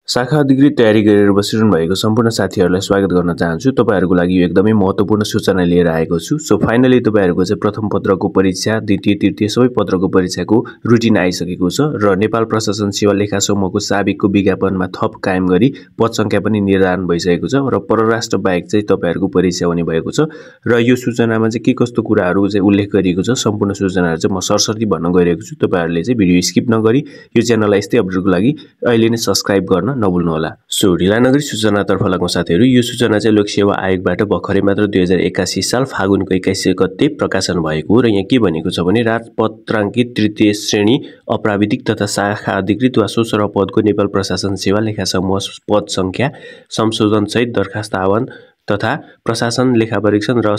शाखा अधिकृत तयारी गरेर बसिरहनु भएको सम्पूर्ण साथीहरूलाई स्वागत गर्न चाहन्छु। तपाईहरुको लागि यो एकदमै महत्त्वपूर्ण सूचना लिएर आएको छु। सो फाइनली तपाईहरुको चाहिँ प्रथम पत्रको परीक्षा, द्वितीय, तृतीय सबै पत्रको परीक्षाको रुटिन आइसकेको छ र नेपाल प्रशासन सेवा लेखा समूहको साबिकको विज्ञापनमा थप कायम गरी पद संख्या पनि निर्धारण भइसकेको छ र परराष्ट्र बाहेक चाहिँ तपाईहरुको परीक्षा हुने भएको छ र यो सूचनामा चाहिँ के कस्तो कुराहरु चाहिँ उल्लेख गरिएको छ सम्पूर्ण सूचनाहरु चाहिँ म सरसर्ती भन्न गइरहेको छु। तपाईहरुले चाहिँ भिडियो स्किप नगरी यो च्यानललाई यस्तै अपडेटको लागि अहिले नै सब्स्क्राइब गर्न नभुल्नु होला। सो ढिला नगरी सूचनातर्फ लागौं साथीहरु। यो सूचना चाहिँ लोक सेवा आयोगबाट भर्खरै मात्र 2081 साल फागुनको 21 गते प्रकाशन भएको हो र यहाँ के भनेको छ भने राजपत्राङ्कित तृतीय श्रेणी अप्राविधिक तथा शाखा अधिकृत वा सोसर पदको नेपाल प्रशासन सेवा लेखा समूह पद संख्या संशोधन सहित दरखास्त आह्वान तथा प्रशासन लेखा परीक्षण र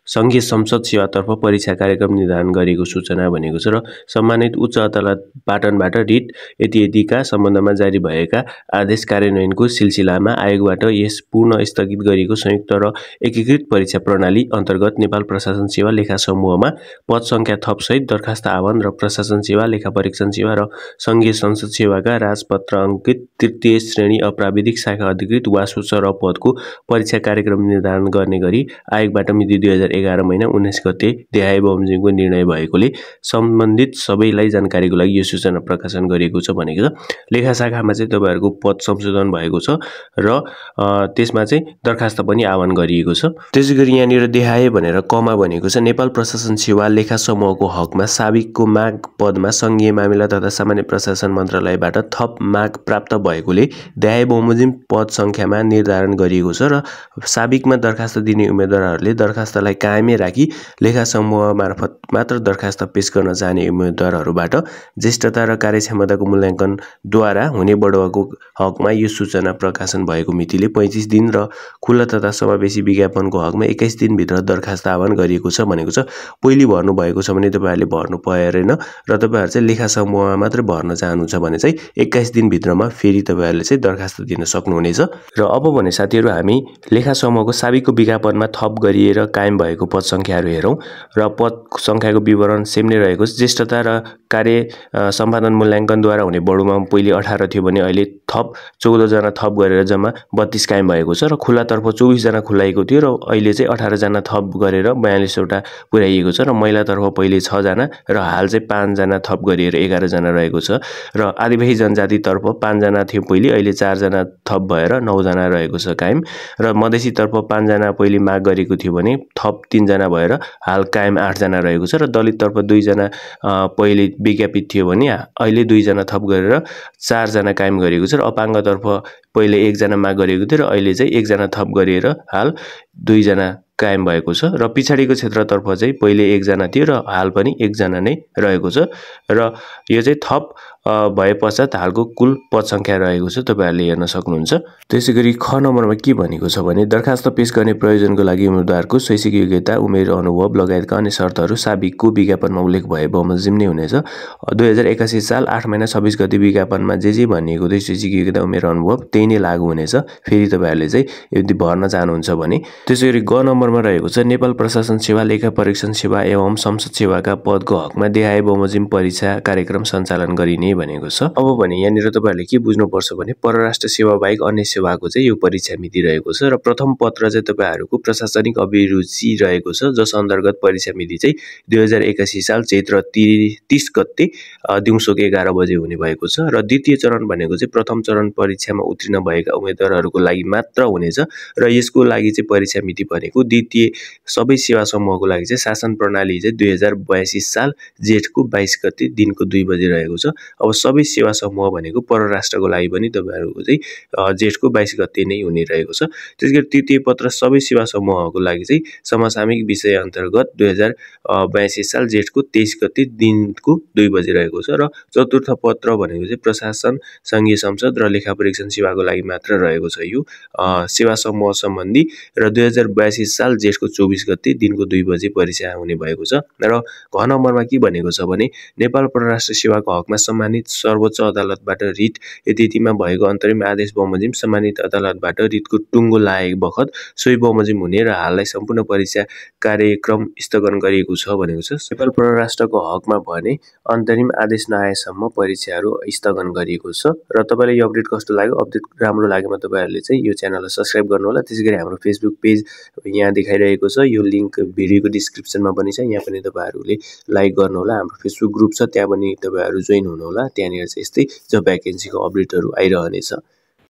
संघीय संसद सेवातर्फ परीक्षा कार्यक्रम निर्धारण गरेको सूचना भनेको छ र सम्मानित उच्च अदालत पाटनबाट रिट यतिका सम्बन्धमा जारी भएका आदेश कार्यान्वयनको सिलसिलामा आयोगबाट यस पूर्ण स्थगित गरिएको संयुक्त र एकीकृत परीक्षा प्रणाली अन्तर्गत नेपाल प्रशासन सेवा लेखा समूहमा पद संख्या थप सहित दरखास्त आह्वान र प्रशासन सेवा लेखा परीक्षण सेवा र संघीय संसद सेवाका राजपत्र अंकित तृतीय श्रेणी अप्राविधिक शाखा अधिकृत वा सोसर पदको परीक्षा कार्यक्रम निर्धारण गर्ने गरी आयोगबाट मिति 2011 महिना 19 गते देहाय बमोजिमको निर्णय भएकोले सम्बन्धित सबैलाई जानकारीको लागि यो सूचना प्रकाशन गरिएको छ भनेको छ। लेखा शाखामा चाहिँ तपाईहरुको पद संशोधन भएको छ र त्यसमा चाहिँ दरखास्त पनि आह्वान गरिएको छ। त्यसैगरी यहाँनिर देहाय भनेर कमा भनेको छ नेपाल प्रशासन सेवा लेखा समूहको हकमा साबिकको माग पदमा संघीय मामिला तथा सामान्य प्रशासन मन्त्रालयबाट थप माग प्राप्त भएकोले देहाय बमोजिम पद संख्यामा निर्धारण गरिएको छ र साबिकमा दरखास्त दिने उम्मेदवारहरूले दरखास्तलाई कायमै राखी लेखा समूह मार्फत मात्र दरखास्त पेश गर्न चाहने उम्मेदवारहरूबाट ज्येष्ठता र कार्यक्षमताको मूल्याङ्कनद्वारा हुने बढुवाको हकमा यो सूचना प्रकाशन भएको मितिले 35 दिन र खुला तथा समावेशी विज्ञापनको हकमा 21 दिनभित्र दरखास्त आह्वान गरिएको छ भनेको छ। पहिले भर्नु भएको छ भने तपाईहरुले भर्नु परेन र तपाईहरु चाहिँ लेखा समूहमा मात्र भर्न चाहनुहुन्छ भने चाहिँ 21 दिनभित्रमा फेरि तपाईहरुले चाहिँ दरखास्त दिन सक्नुहुनेछ। र अब भने साथीहरु हामी लेखा समूहको साबिकको विज्ञापनमा थप गरिएर कायम भएको पद संख्याहरु हेरौं र पद संख्याको विवरण सेम नै रहेको छ। ज्येष्ठता र कार्य सम्पादन मूल्याङ्कनद्वारा हुने बढुमा पहिले 18 थियो भने अहिले थप 14 जना थप गरेर जम्मा 32 कायम भएको छ र खुलातर्फ 24 जना खुलाएको थियो र अहिले चाहिँ 18 जना थप गरेर 42 वटा पुर्याइएको छ र महिलातर्फ पहिले 6 जना र हाल चाहिँ 5 जना थप गरिएर 11 जना रहेको छ र आदिवासी जनजातितर्फ 5 जना थियो पहिले अहिले 4 जना थप भएर 9 जना रहेको छ कायम र मधेसीतर्फ 5 जना पहिले माग गरेको थियो भने थप 3 जना भएर हाल कायम 8 जना रहेको छ र दलिततर्फ 2 जना पहिले विज्ञापित थियो भने अहिले 2 जना थप गरेर 4 जना कायम गरेको छ र अपाङ्गतर्फ पहिले 1 जना माग गरेको थियो र अहिले चाहिँ 1 जना थप गरिएर हाल 2 जना कायम भएको छ र पिछाडीको क्षेत्रतर्फ चाहिँ पहिले 1 जना थियो र हाल पनि 1 जना नै रहेको छ र यो चाहिँ थप भए पश्चात हालको कुल पद संख्या रहेको छ तपाईहरुले हेर्न सक्नुहुन्छ। त्यसैगरी ख नम्बरमा के भनेको छ भने दरखास्त पेश गर्ने प्रयोजनको लागि उम्मेदवारको शैक्षिक योग्यता उमेर अनुभव लगायतका अन्य शर्तहरू साबिकको विज्ञापनमा उल्लेख भए बमोजिम नै हुनेछ। 2081 साल 8 महिना 26 गते विज्ञापनमा जे भनिएको थियो शैक्षिक योग्यता उमेर अनुभव त्यही नै लागू हुनेछ फेरि तपाईहरुले चाहिँ यदि भर्न चाहनुहुन्छ भने। त्यसैगरी ग नम्बरमा रहेको छ नेपाल प्रशासन सेवा लेखा परीक्षण सेवा एवं संसद सेवाका पदको हकमा देहाय बमोजिम परीक्षा कार्यक्रम सञ्चालन गरिने भनेको छ। अब भने यहाँनिर तपाईहरुले के बुझ्नुपर्छ भने परराष्ट्र सेवा बाहेक अन्य सेवाको चाहिँ यो परीक्षा मिति रहेको छ र प्रथम पत्र चाहिँ तपाईहरुको प्रशासनिक अभिरुचि रहेको छ जस अन्तर्गत परीक्षा मिति चाहिँ 2081 साल चैत्र 30 गते दिउँसो 11 बजे हुने भएको छ र द्वितीय चरण भनेको चाहिँ प्रथम चरण परीक्षामा उत्तीर्ण भएका उम्मेदवारहरूको लागि मात्र हुनेछ र यसको लागि चाहिँ परीक्षा मिति भनेको द्वितीय सबै सेवा समूहको लागि चाहिँ शासन प्रणाली चाहिँ 2082 साल जेठको 22 गते दिनको 2 बजे रहेको छ। अब सबै सेवा समूह भनेको परराष्ट्रको लागि पनि तपाईहरुको चाहिँ जेठको 22 गते नै हुने रहेको छ। त्यसैगरी तृतीय पत्र सबै सेवा समूहको लागि चाहिँ समसामयिक विषय अन्तर्गत 2082 साल जेठको 23 गते दिनको 2 बजे रहेको छ र चतुर्थ पत्र भनेको चाहिँ प्रशासन संघीय संसद र लेखा परीक्षण सेवाको लागि मात्र रहेको छ यो सेवा समूह सम्बन्धी र 2082 साल जेठको 24 गते दिनको 2 बजे परीक्षा हुने भएको छ। र घ नम्बरमा के भनेको छ भने नेपाल परराष्ट्र सेवाको हकमा सम्मान सम्मानित सर्वोच्च अदालतबाट रिट यतिमा भएको अन्तरिम आदेश बमोजिम सम्मानित अदालतबाट रिटको टुङ्गो लागेको बखत सोही बमोजिम हुने र हाललाई सम्पूर्ण परीक्षा कार्यक्रम स्थगन गरिएको छ भनेको छ। नेपाल परराष्ट्रको हकमा भने अन्तरिम आदेश नआएसम्म परीक्षाहरू स्थगन गरिएको छ। र तपाईलाई यो अपडेट कस्तो लाग्यो? अपडेट राम्रो लागेमा तपाईहरुले चाहिँ यो च्यानललाई सब्स्क्राइब गर्नु होला। त्यसैगरी हाम्रो फेसबुक पेज यहाँ देखाइरहेको छ, यो लिंक भिडियोको डिस्क्रिप्सनमा पनि छ, यहाँ पनि तपाईहरुले लाइक गर्नु होला। हाम्रो फेसबुक ग्रुप छ, त्यहाँ पनि तपाईहरु जोइन हुनु होला। त्यहाँनिर चाहिँ यस्तै जब भ्याकेन्सीको अपडेटहरु आइरहनेछ।